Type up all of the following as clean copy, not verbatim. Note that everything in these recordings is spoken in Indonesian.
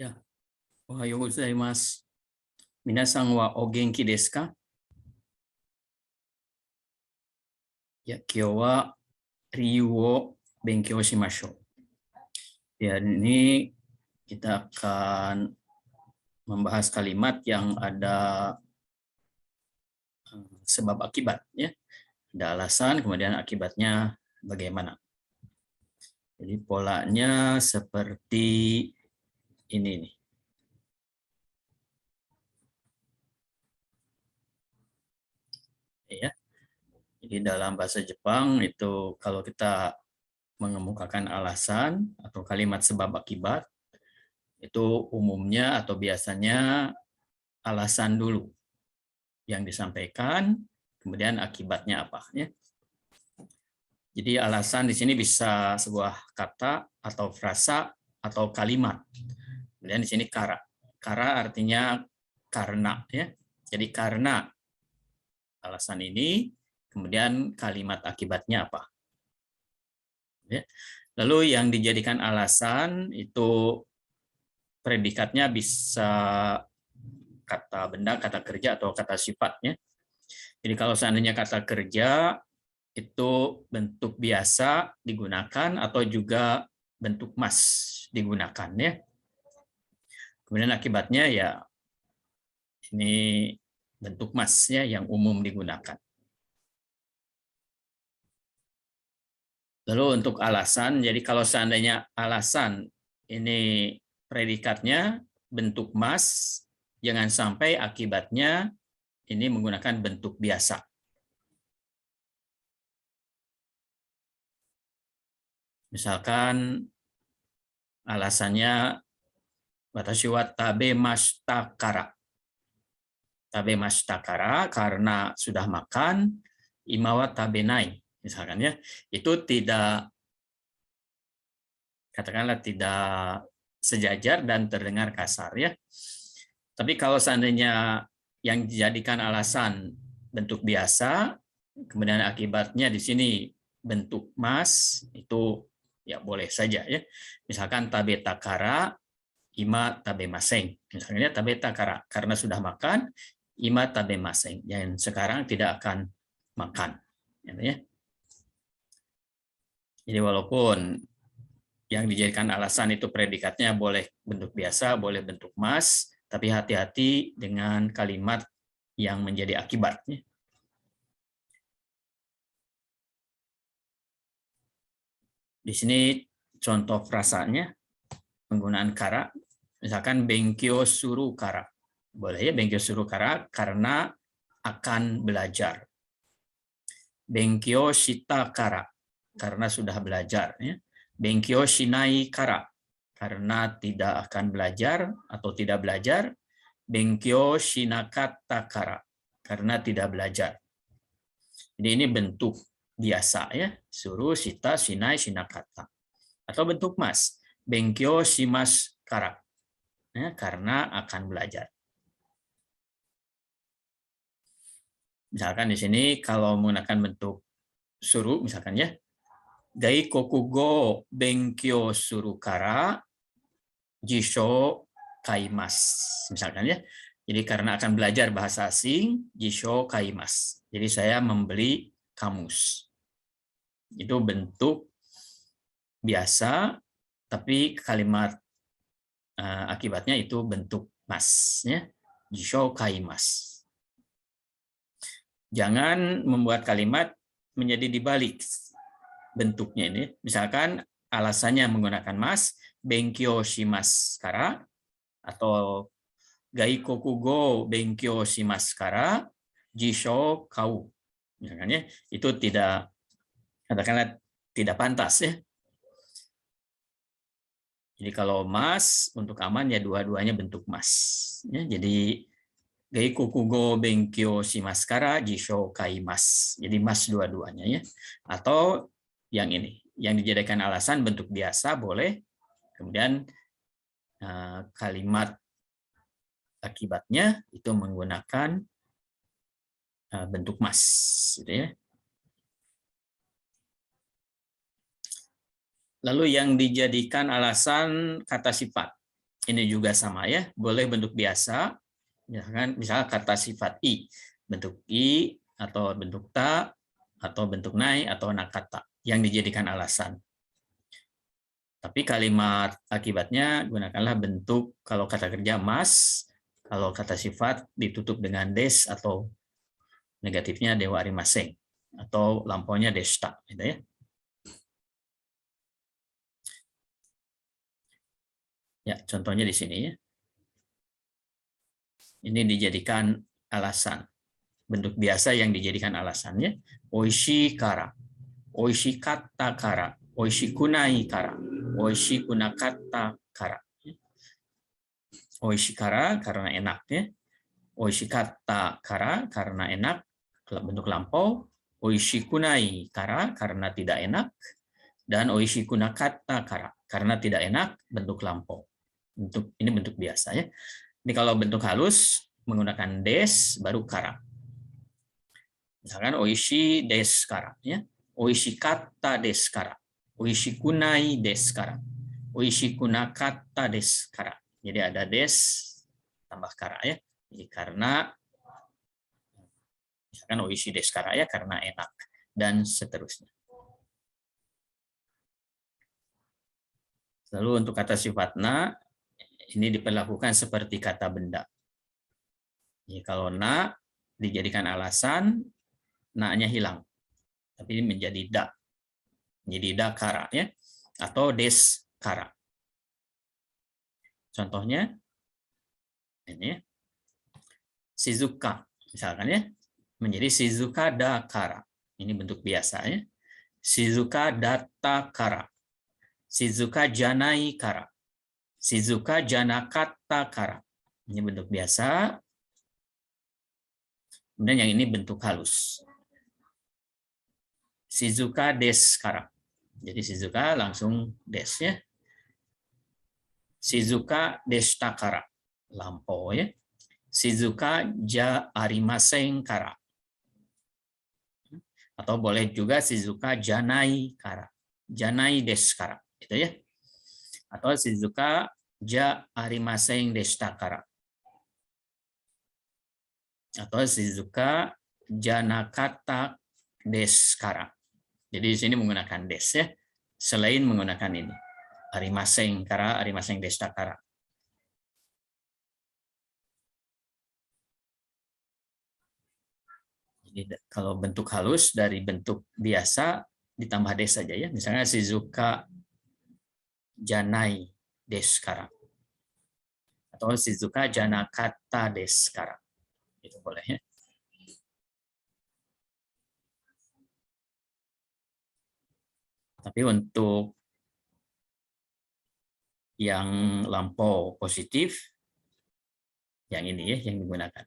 Ya, ohayou gozaimasu. Minasan wa o genki desu ka? Ya, kyou wa ryu wo benkyou shimashou. Ya, ini kita akan membahas kalimat yang ada sebab akibat, ya. Ada alasan, kemudian akibatnya bagaimana. Jadi polanya seperti ini nih. Ya. Jadi dalam bahasa Jepang itu kalau kita mengemukakan alasan atau kalimat sebab akibat, itu umumnya atau biasanya alasan dulu yang disampaikan, kemudian akibatnya apa, ya. Jadi alasan di sini bisa sebuah kata atau frasa atau kalimat. Kemudian di sini kara. Kara artinya karena, ya. Jadi karena alasan ini, kemudian kalimat akibatnya apa. Ya. Lalu yang dijadikan alasan itu predikatnya bisa kata benda, kata kerja, atau kata sifatnya. Jadi kalau seandainya kata kerja itu bentuk biasa digunakan atau juga bentuk mas digunakan, ya. Kemudian akibatnya ya ini bentuk masnya yang umum digunakan. Lalu untuk alasan, jadi kalau seandainya alasan ini predikatnya bentuk mas, jangan sampai akibatnya ini menggunakan bentuk biasa. Misalkan alasannya watashi wa tabemashita kara. Tabemashita kara karena sudah makan, ima wa tabenai. Misalkan, ya, itu tidak, katakanlah tidak sejajar dan terdengar kasar, ya. Tapi kalau seandainya yang dijadikan alasan bentuk biasa, kemudian akibatnya di sini bentuk mas, itu ya boleh saja, ya. Misalkan tabeta kara, ima tabemasen. Misalnya tabeta kara karena sudah makan, ima tabemasen. Yang sekarang tidak akan makan, ya. Jadi walaupun yang dijadikan alasan itu predikatnya boleh bentuk biasa, boleh bentuk mas, tapi hati-hati dengan kalimat yang menjadi akibatnya. Di sini contoh frasanya, penggunaan kara, misalkan benkyo suru kara. Boleh, ya, benkyo suru kara karena akan belajar. Benkyo shita kara karena sudah belajar, ya. Benkyo shinai kara karena tidak akan belajar atau tidak belajar. Benkyo shinakatta kara karena tidak belajar. Jadi ini bentuk biasa, ya, suruh, shita, shinai, shinakatta. Atau bentuk mas, benkyo shimasu kara, ya, karena akan belajar. Misalkan di sini kalau menggunakan bentuk suruh, misalkan, ya, gaikoku go benkyo suru kara jisho kaimasu. Misalkan, ya. Jadi karena akan belajar bahasa asing, jisho kaimasu. Jadi saya membeli kamus. Itu bentuk biasa, tapi kalimat akibatnya itu bentuk mas, ya. Jisho kaimasu. Jangan membuat kalimat menjadi dibalik bentuknya ini. Misalkan alasannya menggunakan mas, benkyo shimasu kara, atau gaikoku go benkyo shimasu kara jisho kau. Misalkan, ya, itu tidak, katakanlah tidak pantas, ya. Jadi kalau mas untuk aman ya dua-duanya bentuk mas, ya. Jadi gaikoku go benkyo shimasu kara jisho kaimasu. Jadi mas dua-duanya, ya. Atau yang ini, yang dijadikan alasan bentuk biasa boleh, kemudian kalimat akibatnya itu menggunakan bentuk mas, gitu, ya. Lalu yang dijadikan alasan kata sifat. Ini juga sama ya, boleh bentuk biasa, misalnya kata sifat i, bentuk i atau bentuk ta atau bentuk nai atau nakata yang dijadikan alasan. Tapi kalimat akibatnya gunakanlah bentuk, kalau kata kerja mas, kalau kata sifat ditutup dengan des atau negatifnya dewa arimaseng atau lampaunya desta, gitu ya. Ya, contohnya di sini ya. Ini dijadikan alasan. Bentuk biasa yang dijadikan alasannya oishi kara, oishi katta kara, oishi kunai kara, oishi kunakatta kara. Oishi kara karena enak ya. Oishi katta kara karena enak, bentuk lampau. Oishi kunai kara karena tidak enak, dan oishi kunakatta kara karena tidak enak, bentuk lampau. Ini bentuk biasa ya. Ini kalau bentuk halus menggunakan des baru kara. Misalkan oishi desu kara ya. Oishi katta desu kara. Oishi kunai desu kara. Oishi kunakatta desu kara. Jadi ada des tambah kara ya. Jadi karena misalkan oishi desu kara ya karena enak dan seterusnya. Lalu untuk kata sifat na ini diperlakukan seperti kata benda. Jadi kalau na dijadikan alasan, na-nya hilang. Tapi ini menjadi da. Menjadi da kara ya. Atau des kara. Contohnya ini ya. Shizuka misalkan ya. Menjadi shizuka da kara. Ini bentuk biasa ya. Shizuka datta kara. Shizuka janai kara. Shizuka janakatta kara. Ini bentuk biasa. Kemudian yang ini bentuk halus. Shizuka desu kara. Jadi Shizuka langsung des ya. Shizuka deshita kara. Lampau ya. Shizuka ja arimasen kara. Atau boleh juga Shizuka janai kara. Janai desu kara. Gitu ya. Atau Shizuka ja arimasen deshita kara. Atau Shizuka janakatta desu kara. Jadi di sini menggunakan des ya. Selain menggunakan ini. Arimasen kara, arimasen deshita kara. Jadi kalau bentuk halus dari bentuk biasa ditambah des saja ya. Misalnya Shizuka janai desu kara. Atau Shizuka janakatta desu kara. Itu boleh ya. Tapi untuk yang lampau positif, yang ini ya yang digunakan.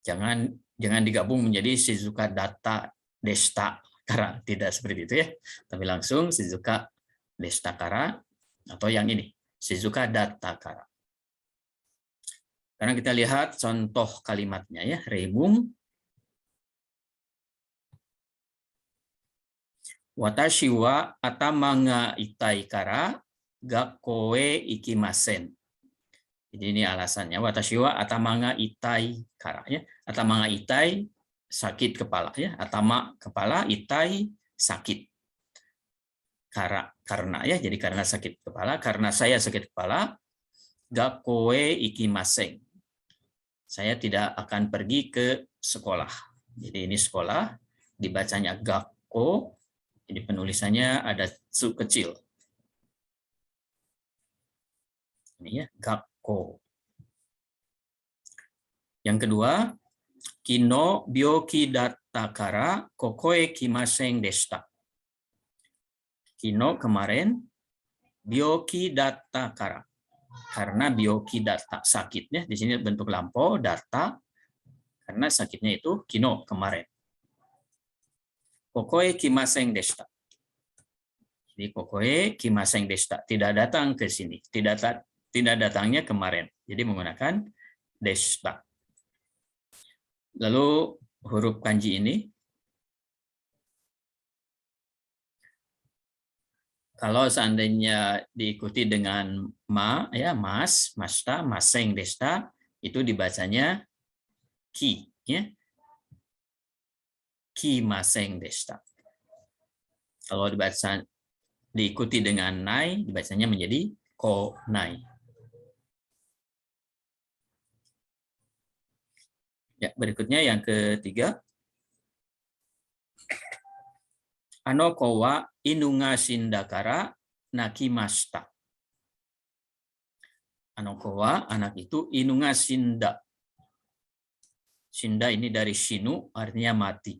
Jangan digabung menjadi Shizuka datta deshita kara, tidak seperti itu ya. Tapi langsung Shizuka deshita kara atau yang ini Shizuka datta kara. Karena kita lihat contoh kalimatnya ya, rebung. Watashi wa atama ga itai kara gakkou e ikimasen. Jadi ini alasannya. Watashi wa atama ga itai kara ya. Atama ga itai sakit kepala ya. Atama kepala, itai sakit. Karena ya, jadi karena sakit kepala, karena saya sakit kepala, gakkou e ikimasen. Saya tidak akan pergi ke sekolah. Jadi ini sekolah, dibacanya gakkou. Jadi penulisannya ada su kecil. Ini ya, gakkou. Yang kedua, kino byoki datta kara kokoe kimasen deshita. Kino kemarin, byoki datta kara. Karena byoki datta sakitnya, di sini bentuk lampau datta karena sakitnya itu kino kemarin. Kokoe kimasen deshita. Jadi kokoe kimasen deshita, tidak datang ke sini, tidak datangnya kemarin. Jadi menggunakan deshita. Lalu huruf kanji ini Kalau seandainya diikuti dengan ma, ya mas, masta, maseng, desta, itu dibacanya ki, ya ki maseng desta. Kalau diikuti dengan nai, dibacanya menjadi ko nai. Ya, berikutnya yang ketiga. Anoko wa inunga shindakara nakimashita. Anoko wa, anak itu, inunga shinda. Shinda ini dari shinu, artinya mati.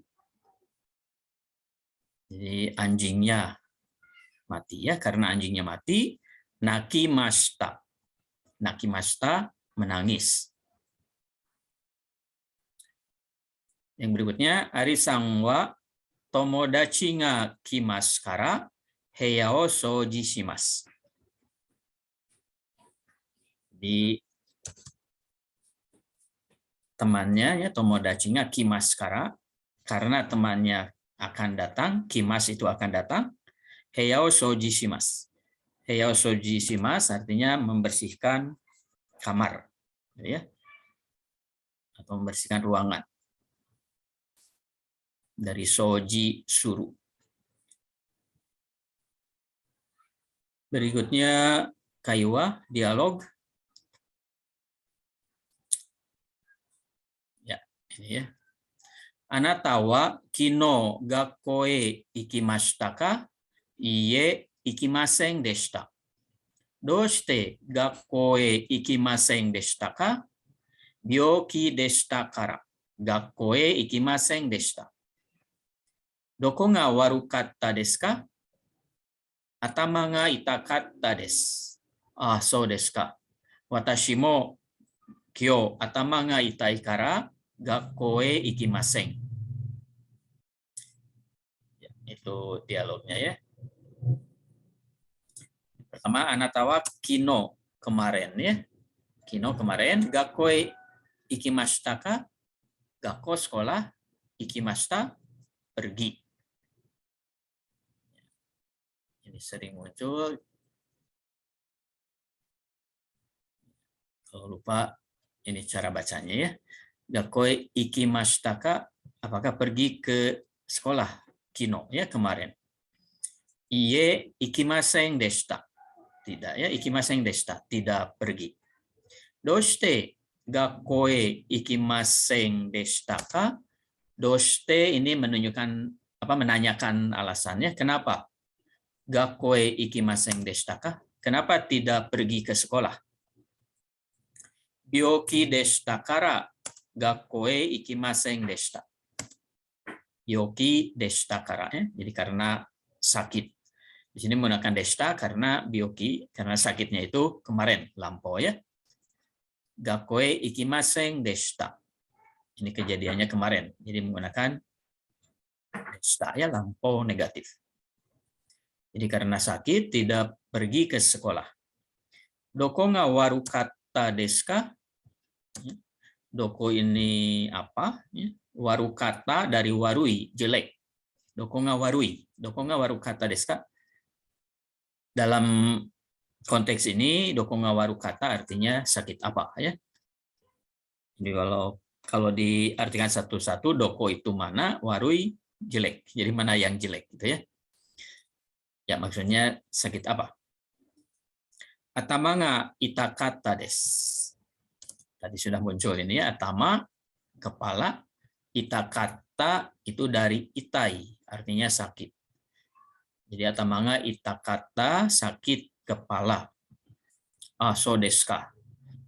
Jadi anjingnya mati, ya, karena anjingnya mati, nakimashita. Nakimashita, menangis. Yang berikutnya, arisang wa tomodachi ga kimasu kara heya o souji shimasu. Di temannya, ya, tomodachi ga kimasu kara, karena temannya akan datang, kimas itu akan datang, heya o souji shimasu. Heya o souji shimasu artinya membersihkan kamar, ya, atau membersihkan ruangan. Dari soji suru. Berikutnya kaiwa, dialog. Ya, ini ya. Anata wa kino gakko e ikimashita ka? Iie ikimasen deshita. Doshite gakko e ikimasen deshita ka? Byouki deshita kara gakko e ikimasen deshita. Doko ga warukatta desu ka? Atama ga itakatta desu. Ah, so desu ka. Watashi mo kyo atama ga itai kara gakko e ikimasen. Ya, itu dialognya, ya. Pertama, anata wa kino, kemarin, ya. Kino kemarin, gakko e ikimashita ka? Gakko sekolah, ikimashita pergi. Ini sering muncul. Kalau lupa, ini cara bacanya, ya. Gakko ikimashita ka, apakah pergi ke sekolah? Kino, ya, kemarin. Iie ikimasen deshita. Tidak, ya, ikimasen deshita, tidak pergi. Doshite gakko e ikimasen deshita ka? Doshite ini menunjukkan apa, menanyakan alasannya, kenapa? Gakko e ikimasen deshita ka? Kenapa tidak pergi ke sekolah? Byouki deshita kara gakko e ikimasen deshita. Byouki deshita kara, ya. Jadi karena sakit. Di sini menggunakan deshita karena byouki, karena sakitnya itu kemarin, lampau, ya. Gakko e ikimasen deshita. Ini kejadiannya kemarin. Jadi menggunakan deshita, ya, lampau negatif. Jadi karena sakit tidak pergi ke sekolah. Doko ga warukatta desu ka? Doko ini apa? Warukatta dari warui, jelek. Doko ga warui. Doko ga warukatta desu ka? Dalam konteks ini, doko ga warukatta artinya sakit apa, ya. Jadi kalau diartikan satu-satu, doko itu mana, warui jelek. Jadi mana yang jelek, gitu, ya. Ya, maksudnya sakit apa? Atama ga itakatta desu. Tadi sudah muncul ini, ya, atama, kepala, itakatta itu dari itai, artinya sakit. Jadi atama ga itakatta, sakit kepala. Ah, so desu ka.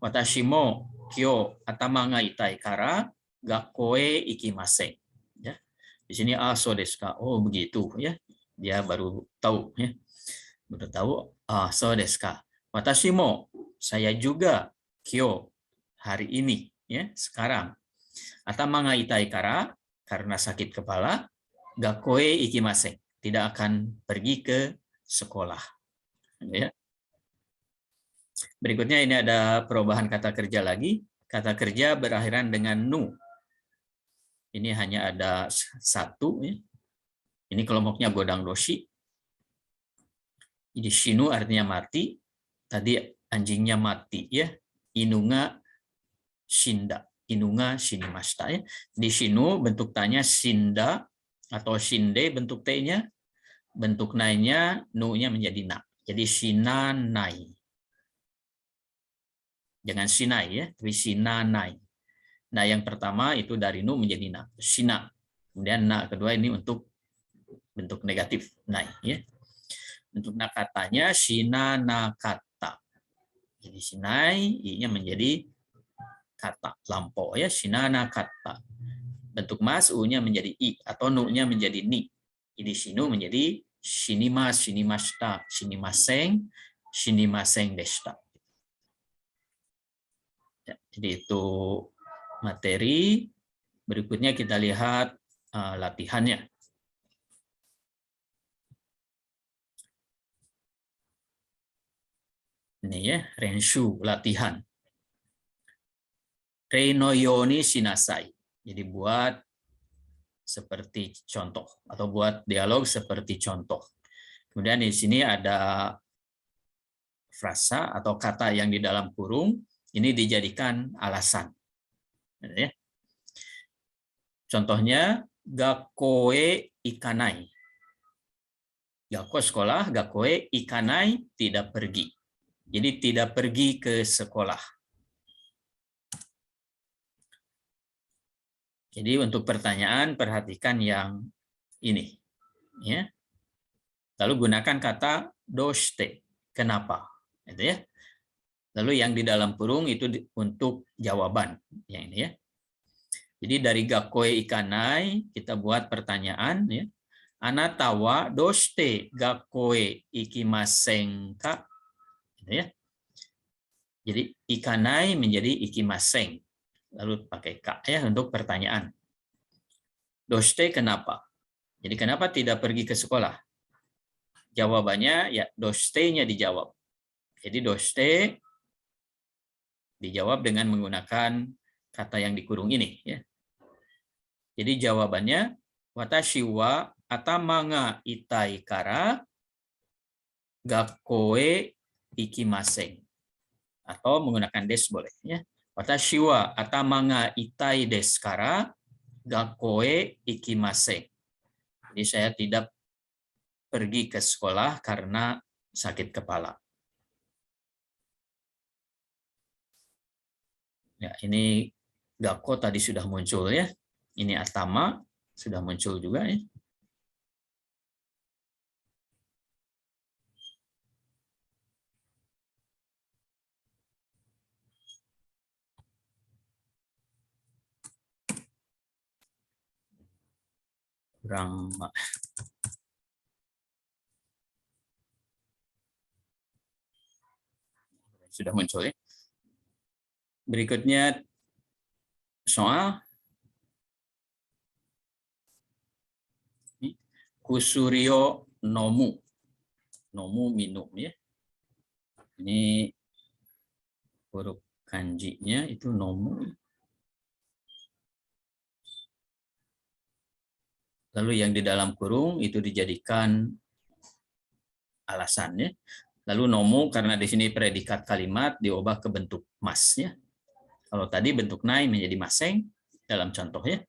Watashi mo kyo atama ga itai kara gakko e ikimasen. Ya. Di sini so desu ka. Oh, begitu, ya. Dia baru tahu, ya. Baru tahu, so desu ka. Watashi mo, saya juga, kyo, hari ini, ya, sekarang. Atama ga itai kara, karena sakit kepala, gakko e ikimasen, tidak akan pergi ke sekolah. Ya. Berikutnya ini ada perubahan kata kerja lagi. Kata kerja berakhiran dengan nu. Ini hanya ada satu, ya. Ini kelompoknya godang doshi. Jadi shinu artinya mati. Tadi anjingnya mati ya. Inunga shinda. Inunga shinimashita ya. Di shinu bentuk tanya shinda atau shinde bentuk t-nya. Bentuk nai-nya nu-nya menjadi na. Jadi shinanai. Jangan shinai ya, tapi shinanai. Nah, yang pertama itu dari nu menjadi na, shina. Kemudian na kedua ini untuk bentuk negatif, nai ya. Untuk nakatanya shina nakata. Jadi shinai i-nya menjadi kata lampau ya, shina nakata. Bentuk mas u-nya menjadi i atau nu-nya menjadi ni. Jadi shinu menjadi shinimas, shinimashita, shinimaseng, shinimaseng deshita. Ya, jadi itu materi. Berikutnya kita lihat latihannya. Ini ya, renshu, latihan. Reinoyoni shinasai. Jadi buat seperti contoh atau buat dialog seperti contoh. Kemudian di sini ada frasa atau kata yang di dalam kurung, ini dijadikan alasan. Ya. Contohnya, gakoe ikanai. Gakko sekolah, gakoe ikanai tidak pergi. Jadi tidak pergi ke sekolah. Jadi untuk pertanyaan perhatikan yang ini. Ya. Lalu gunakan kata doshite, kenapa? Gitu ya. Lalu yang di dalam kurung itu untuk jawaban. Yang ini ya. Jadi dari gakoe ikanai kita buat pertanyaan ya. Anata wa doshite gakoe ikimasen ka? Gitu ya. Jadi ikanai menjadi ikimasen. Lalu pakai ka ya untuk pertanyaan. Doshite kenapa? Jadi kenapa tidak pergi ke sekolah? Jawabannya ya doshite-nya dijawab. Jadi doshite dijawab dengan menggunakan kata yang dikurung ini ya. Jadi jawabannya watashi wa atama ga itai kara gakkoe ikimasen. Atau menggunakan des boleh ya. Watashi wa atama ga itai desu kara gakkoe ikimasen. Jadi saya tidak pergi ke sekolah karena sakit kepala. Ya, ini gakko tadi sudah muncul ya. Ini atama sudah muncul juga ya. Kurang sudah muncul ya. Berikutnya soal kusurio nomu. Nomu minum ya. Ini huruf kanjinya itu nomu. Lalu yang di dalam kurung itu dijadikan alasannya. Lalu nomu karena di sini predikat kalimat diubah ke bentuk mas ya. Kalau tadi bentuk nai menjadi maseng dalam contohnya.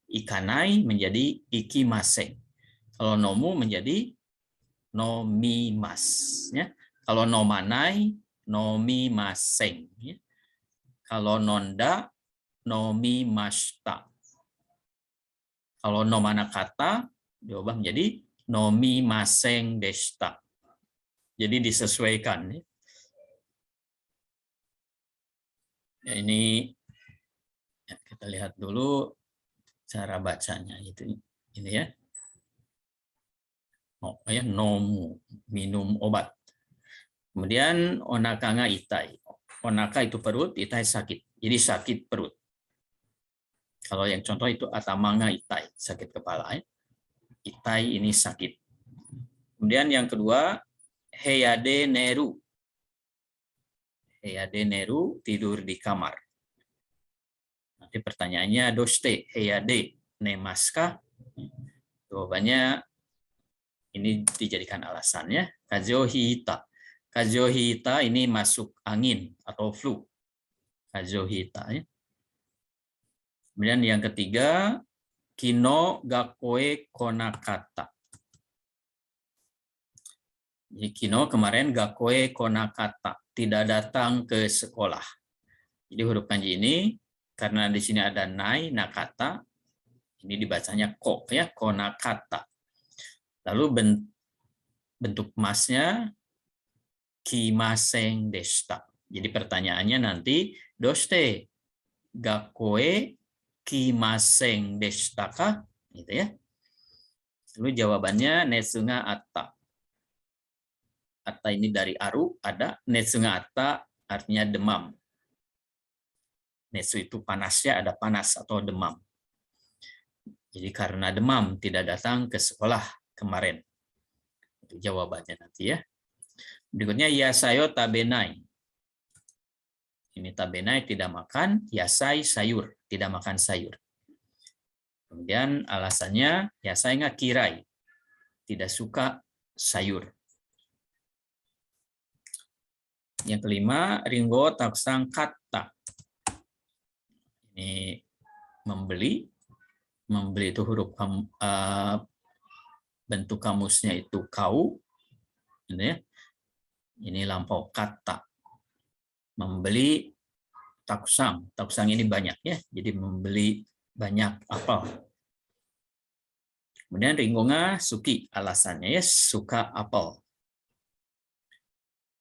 Ikanai menjadi ikimaseng. Kalau nomu menjadi nomimas ya. Kalau nomanai nomimaseng ya. Kalau nonda nomimashita. Kalau nomanakata diubah menjadi nomimaseng deshita. Jadi disesuaikan ya. Ya, ini ya, kita lihat dulu cara bacanya itu ini ya. Oh, ya nomu minum obat. Kemudian onaka ga itai. Onaka itu perut, itai sakit. Jadi sakit perut. Kalau yang contoh itu atama ga itai, sakit kepala ya. Itai ini sakit. Kemudian yang kedua heyade neru. Heyade neru tidur di kamar. Nanti pertanyaannya doshite heyade nemaska. Jawabannya ini dijadikan alasannya Kazo hita. Kazo hita ini masuk angin atau flu. Kazo hita. Ya. Kemudian yang ketiga, kino gakoe konakata. Jadi kino kemarin gakoe konakata, tidak datang ke sekolah. Jadi huruf kanji ini karena di sini ada nai nakata, ini dibacanya ko ya, konakata. Lalu bentuk masnya kimaseng deshita. Jadi pertanyaannya nanti doste gakoe kimaseng deshita kah? Gitu ya. Lalu jawabannya netsunga atta. Atta ini dari aru, ada. Netsunga atta artinya demam. Netsu itu panasnya, ada panas atau demam. Jadi karena demam tidak datang ke sekolah kemarin. Itu jawabannya nanti ya. Berikutnya yasayo tabenai. Ini tabenai tidak makan, yasai sayur, tidak makan sayur. Kemudian alasannya yasai nga kirai, tidak suka sayur. Yang kelima, ringo takusang kata. Ini membeli. Membeli itu huruf bentuk kamusnya itu kau. Ini ya. Ini lampau kata. Membeli takusang. Takusang ini banyak ya. Jadi membeli banyak apel. Kemudian ringonga suki. Alasannya ya suka apel.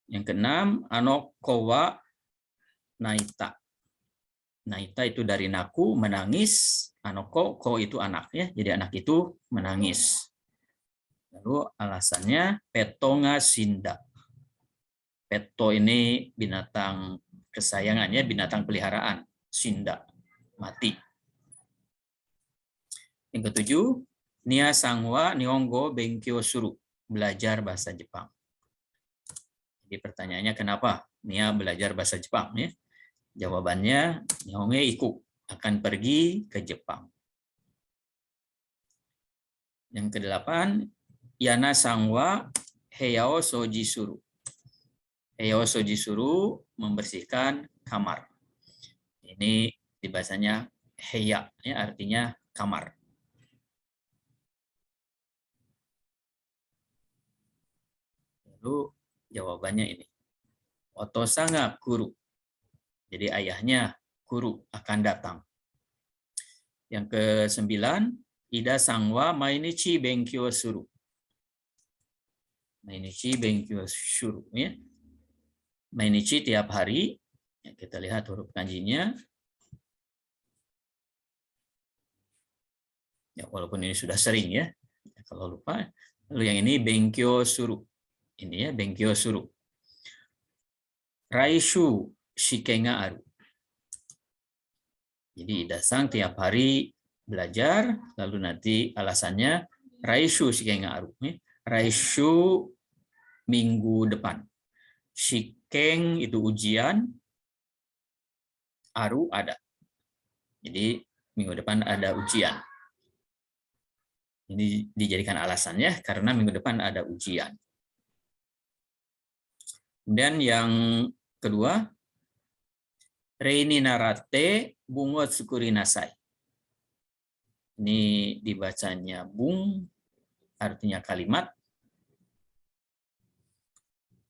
Yang keenam, anoko wa naita. Naita itu dari naku, menangis. Anoko, ko itu anak ya. Jadi anak itu menangis. Lalu alasannya petonga sinda. Peto ini binatang kesayangannya, binatang peliharaan. Sinda, mati. Yang ketujuh, nia sangwa nihongo benkyou suru. Belajar bahasa Jepang. Jadi pertanyaannya kenapa Nia belajar bahasa Jepang ya? Jawabannya Nihonge iku, akan pergi ke Jepang. Yang kedelapan, Yana sangwa heyao soji suru. Heyao soji suru membersihkan kamar. Ini dibacanya heya ya, artinya kamar. Lalu jawabannya ini. Otosanga guru. Jadi ayahnya guru akan datang. Yang ke-9, Ida sangwa mainichi benkyou suru. Mainichi benkyou suru ya. Mainichi tiap hari. Ya, kita lihat huruf kanjinya. Ya, walaupun ini sudah sering ya. Kalau lupa. Lalu yang ini benkyou suru. Ini ya benkyou suru. Raishu shiken ga aru. Jadi Ida-san tiap hari belajar, lalu nanti alasannya raishu shiken ga aru. Raishu minggu depan. Shiken itu ujian, aru ada. Jadi minggu depan ada ujian. Ini dijadikan alasannya karena minggu depan ada ujian. Kemudian yang kedua, Reini narate bungo tsukuri nasai. Ini dibacanya bung, artinya kalimat.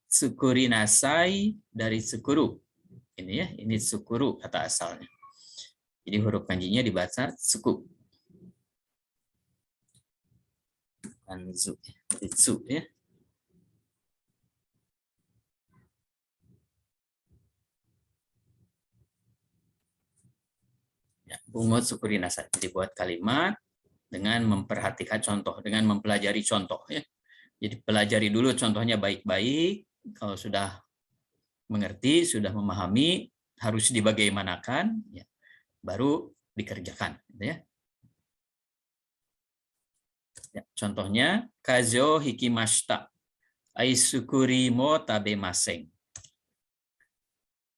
Tsukuri nasai dari tsukuru. Ini ya, ini tsukuru kata asalnya. Jadi huruf kanjinya dibaca tsuku. Kanzu, tsu ya. Bungo tsukuri nasai. Dibuat kalimat dengan memperhatikan contoh, dengan mempelajari contoh ya. Jadi pelajari dulu contohnya baik-baik. Kalau sudah mengerti, sudah memahami, harus dibagaimanakan, ya, baru dikerjakan. Gitu ya. Ya, contohnya, kazo hikimashita, aisukuri mo tabemasen.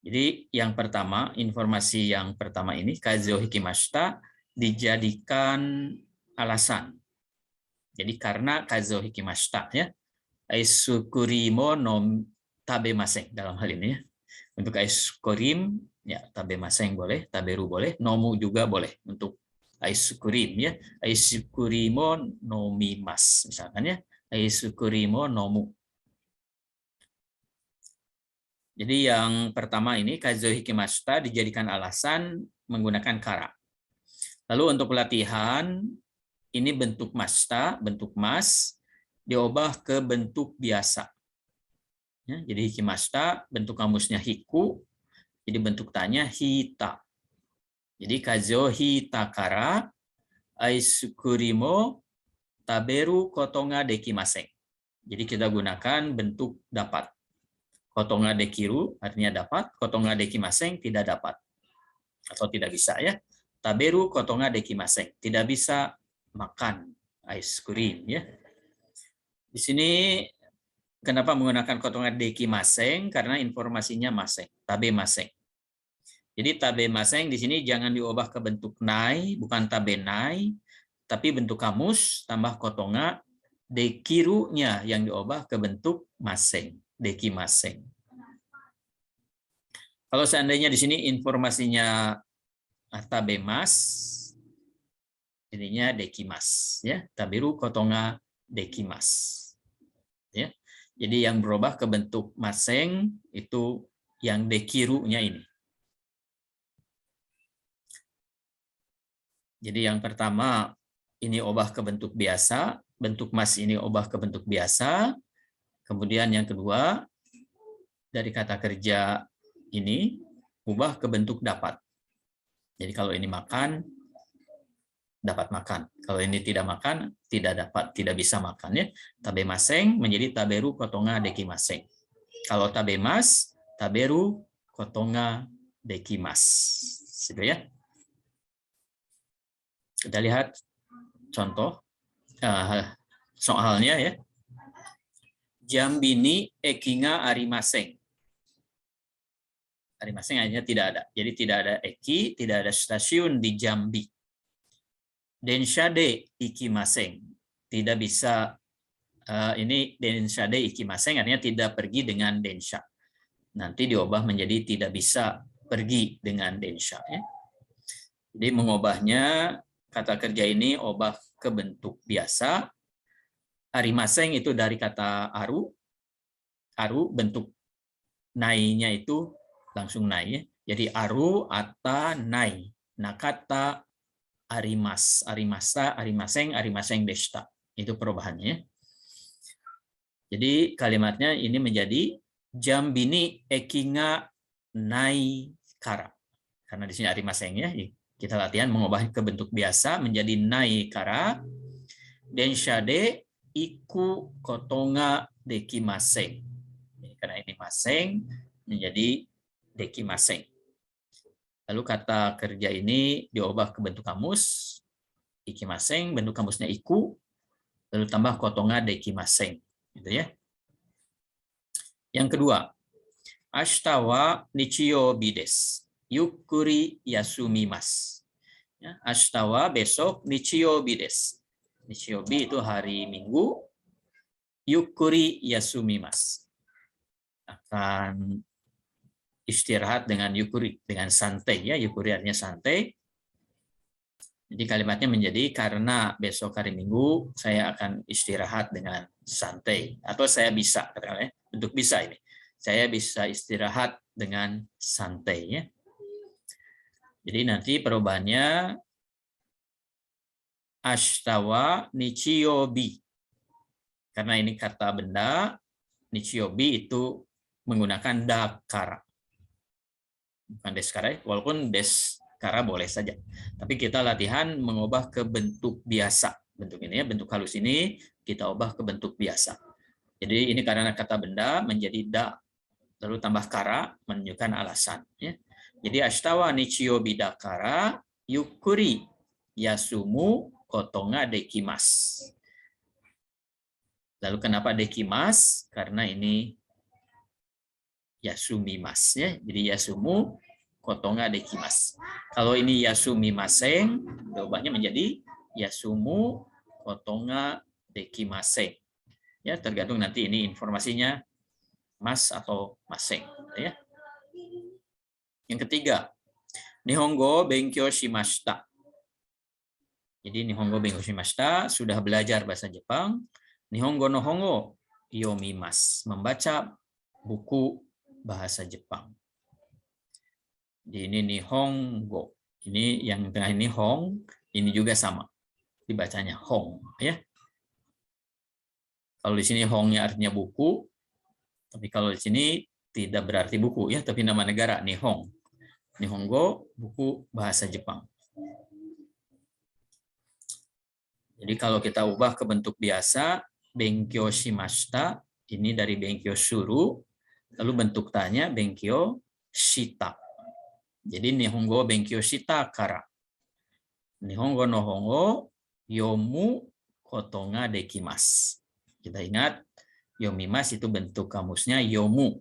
Jadi yang pertama, informasi yang pertama ini, kazo hikimashita, dijadikan alasan. Jadi karena kazo hikimashita, ya, Aisukurimo no tabemasen dalam hal ini ya. Untuk aisukurim ya tabemasen boleh, taberu boleh, nomu juga boleh untuk aisukurim ya. Aisukurimo nomimas misalkan ya. Aisukurimo nomu. Jadi yang pertama ini kazo hikimashita dijadikan alasan menggunakan kara. Lalu untuk pelatihan ini bentuk mashita, bentuk mas diubah ke bentuk biasa. Ya, jadi hikimashita bentuk kamusnya hiku, jadi bentuk tanya hita. Jadi kazo hitakara aisukurimo taberu kotonga dekimasen. Jadi kita gunakan bentuk dapat. Kotonga dekiru artinya dapat, kotonga dekimasen tidak dapat atau tidak bisa ya. Taberu kotonga dekimasen tidak bisa makan ice cream ya. Di sini kenapa menggunakan kotonga dekimasen? Karena informasinya masen, tabemasen. Jadi tabemasen di sini jangan diubah ke bentuk nai, bukan tabenai, tapi bentuk kamus tambah kotonga dekirunya yang diubah ke bentuk masen, dekimasen. Kalau seandainya di sini informasinya tabemas, ininya dekimas, ya taberu kotonga dekimas, ya. Jadi yang berubah ke bentuk maseng itu yang dekirunya ini. Jadi yang pertama ini ubah ke bentuk biasa, bentuk mas ini ubah ke bentuk biasa. Kemudian yang kedua dari kata kerja ini ubah ke bentuk dapat. Jadi kalau ini makan, dapat makan. Kalau ini tidak makan, tidak dapat, tidak bisa makan ya. Tabemasen menjadi taberu kotonga dekimasen. Kalau tabemas, taberu kotonga dekimas. Gitu ya. Kita lihat contoh soalnya ya. Jambini ekinga arimasen. Arimasen hanya tidak ada. Jadi tidak ada eki, tidak ada stasiun di Jambi. Densha de ikimasen. Tidak bisa, ini densha de ikimasen artinya tidak pergi dengan densha. Nanti diubah menjadi tidak bisa pergi dengan densha. Ya. Jadi mengubahnya, kata kerja ini ubah ke bentuk biasa. Arimasen itu dari kata aru. Aru bentuk nai-nya itu langsung nai. Ya. Jadi aru, ata, nai. Nakata arimas, arimasa, arimaseng, arimaseng deshita. Itu perubahannya. Jadi kalimatnya ini menjadi jambini ekinga nai kara. Karena di sini arimaseng ya. Kita latihan mengubah ke bentuk biasa menjadi nai kara. Densha de iku kotonga dekimaseng. Karena ini maseng menjadi dekimaseng. Lalu kata kerja ini diubah ke bentuk kamus, ikimaseng, bentuk kamusnya iku, lalu tambah kotonga dekimaseng. Gitu ya. Yang kedua, ashitawa nichiyo bides, yukuri yasumimasu. Ya, ashitawa besok nichiyo bides. Nichiyo bi itu hari Minggu, yukuri yasumimasu. Akan istirahat dengan yukuri, dengan santai ya, yukuri artinya santai. Jadi kalimatnya menjadi karena besok hari Minggu saya akan istirahat dengan santai, atau saya bisa, katakanlah bentuk bisa ini. Saya bisa istirahat dengan santai ya. Jadi nanti perubahannya ashitawa nichiyobi. Karena ini kata benda, nichiyobi itu menggunakan dakara. Bukan deskara, walaupun deskara boleh saja. Tapi kita latihan mengubah ke bentuk biasa. Bentuk ini ya, bentuk halus ini kita ubah ke bentuk biasa. Jadi ini karena kata benda menjadi da, lalu tambah kara menunjukkan alasan. Ya. Jadi ashitawa nichiyobi dakara yukuri yasumu kotonga dekimasu. Lalu kenapa dekimasu? Karena ini yasumimasu ya. Jadi yasumu kotonga dekimasu. Kalau ini yasumimasen, jawabannya menjadi yasumu kotonga dekimasen. Ya, tergantung nanti ini informasinya mas atau maseng, ya. Yang ketiga, Nihongo benkyou shimashita. Jadi Nihongo benkyou shimashita, sudah belajar bahasa Jepang. Nihongo no hongo yomimasu, membaca buku bahasa Jepang. Jadi ini Nihongo. Ini yang tengah ini Hong, ini juga sama. Dibacanya Hong, ya. Kalau di sini Hongnya artinya buku, tapi kalau di sini tidak berarti buku, ya, tapi nama negara Nihong. Nihongo, buku bahasa Jepang. Jadi kalau kita ubah ke bentuk biasa, benkyou shimashita, ini dari benkyou shuru, lalu bentuk tanya benkyou shita. Jadi Nihongo benkyou shita kara. Nihongo no hongo yomu koto ga dekimasu. Kita ingat, yomimasu itu bentuk kamusnya yomu.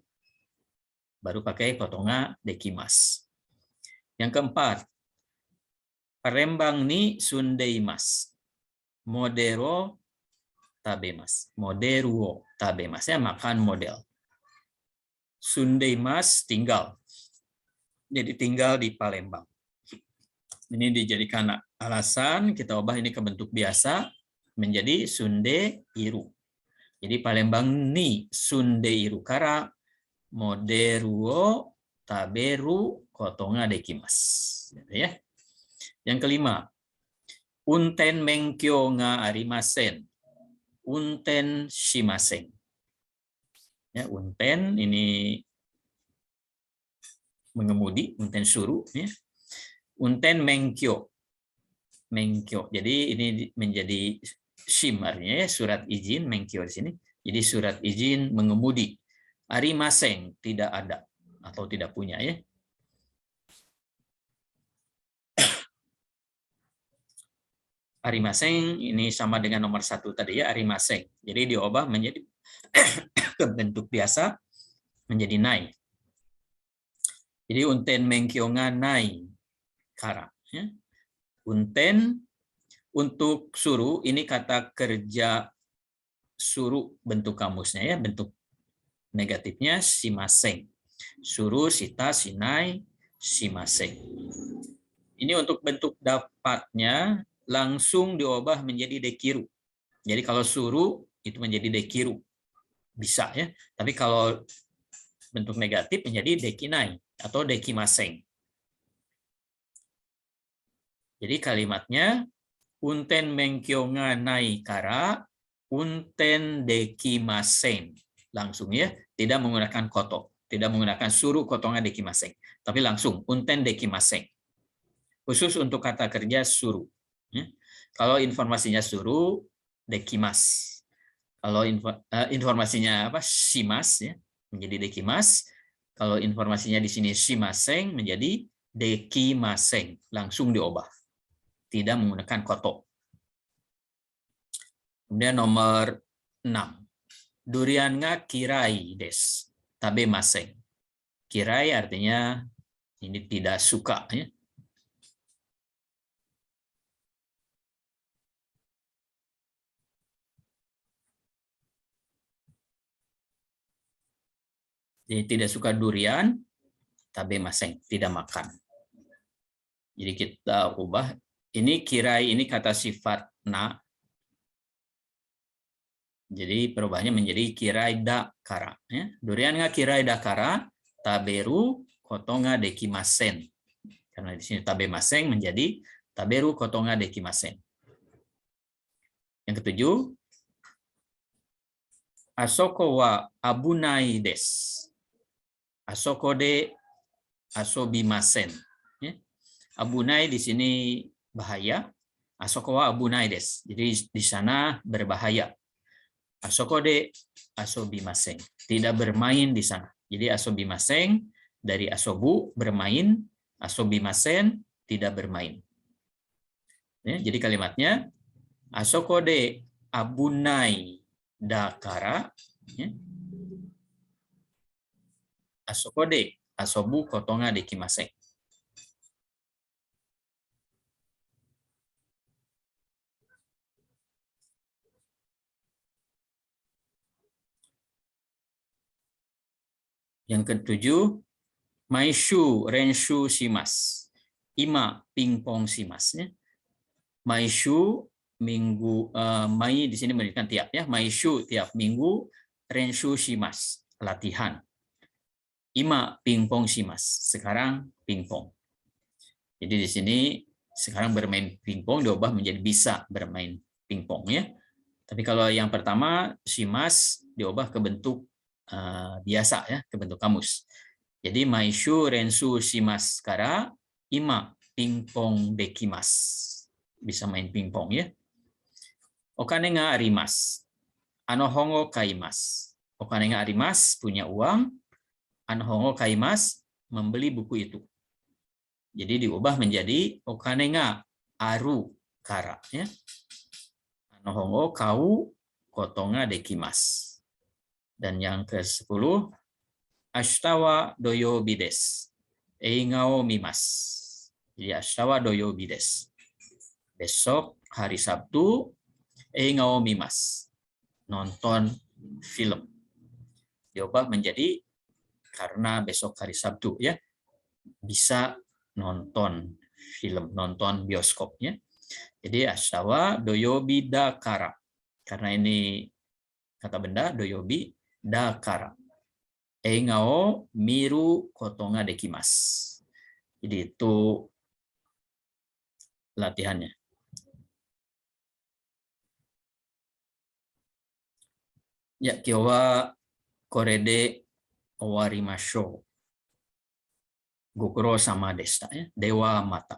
Baru pakai koto ga dekimasu. Yang keempat, parembang ni sundeimasu. Modero tabemas. Moderuo tabemas. Ya, makan model. Sundeimas, tinggal. Jadi tinggal di Palembang. Ini dijadikan alasan, kita ubah ini ke bentuk biasa, menjadi sundeiru. Jadi Palembang ni sundeiru kara moderuo taberu koto ga dekimasu. Ya. Yang kelima, unten menkyou ga arimasen. Unten shimasen. Ya, unten ini mengemudi, unten suru, ya. Unten menkyou. Menkyou. Jadi ini menjadi shim, artinya ya, surat izin, menkyou di sini. Jadi surat izin mengemudi. Arimasen, tidak ada atau tidak punya, ya. Arimasen ini sama dengan nomor 1 tadi, ya, arimasen. Jadi diubah menjadi ke bentuk biasa, menjadi nai. Jadi unten menkyou ga nai kara. Ya. Unten untuk suruh, ini kata kerja suruh bentuk kamusnya, ya, bentuk negatifnya shimasen. Suruh, shita, shinai, shimasen. Ini untuk bentuk dapatnya langsung diubah menjadi dekiru. Jadi kalau suruh itu menjadi dekiru. Bisa, ya. Tapi kalau bentuk negatif menjadi dekinai atau dekimasen. Jadi kalimatnya unten menkyou ga nai kara unten dekimasen. Langsung, ya, tidak menggunakan koto, tidak menggunakan suruh koto ga dekimasen, tapi langsung unten dekimasen. Khusus untuk kata kerja suruh. Ya. Kalau informasinya suruh, dekimas. Kalau informasinya apa, shimas, ya, menjadi dekimas. Kalau informasinya di sini shimasen, menjadi dekimasen. Langsung diubah. Tidak menggunakan koto. Kemudian nomor 6. Durian ga kirai desu. Tabemasen. Kirai artinya ini tidak suka, ya. Jadi tidak suka durian, tabemasen, tidak makan. Jadi kita ubah, ini kirai, ini kata sifat na. Jadi perubahannya menjadi kirai da kara. Ya. Durian ga kirai da kara, taberu koto ga dekimasen. Karena di sini tabemasen menjadi taberu koto ga dekimasen. Yang ketujuh, asoko wa abunai desu. Asoko de asobimasen. Ya. Abunai di sini bahaya. Asoko wa abunai desu. Jadi di sana berbahaya. Asoko de asobimasen. Tidak bermain di sana. Jadi asobimasen dari asobu, bermain. Asobimasen, tidak bermain. Ya, jadi kalimatnya asoko de abunai dakara. Ya. Asoko de asobu koto ga dekimasen. Yang ketujuh, maishu renshu shimas. Ima pingpong shimas. Maishu minggu, mai di sini memberikan tiap ya. Maishu tiap minggu, renshu shimas latihan. Ima pingpong shimas. Sekarang pingpong. Jadi di sini sekarang bermain pingpong diubah menjadi bisa bermain pingpong ya. Tapi kalau yang pertama shimas diubah ke bentuk biasa ya, ke bentuk kamus. Jadi maishu renshu shimas kara ima pingpong dekimas. Bisa main pingpong ya. Okane ga arimasu. Ano hongo kaimasu. Okane ga arimasu punya uang. Ano hongo kaimasu membeli buku itu. Jadi diubah menjadi okane ga aru kara ya. Ano hongo kau koto ga dekimasu. Dan yang ke-10, ashita wa doyobi desu. Eiga o mimasu. Jadi ashita wa doyobi desu. Besok hari Sabtu, eiga o mimasu. Nonton film. Diubah menjadi karena besok hari Sabtu ya. Bisa nonton film, nonton bioskopnya. Jadi ashita wa doyobi dakara. Karena ini kata benda doyobi dakara. Eiga o miru koto ga dekimasu. Jadi itu latihannya. Ya, kyou wa kore de owarimashou. Gokuro sama deshita ya. Dewa mata.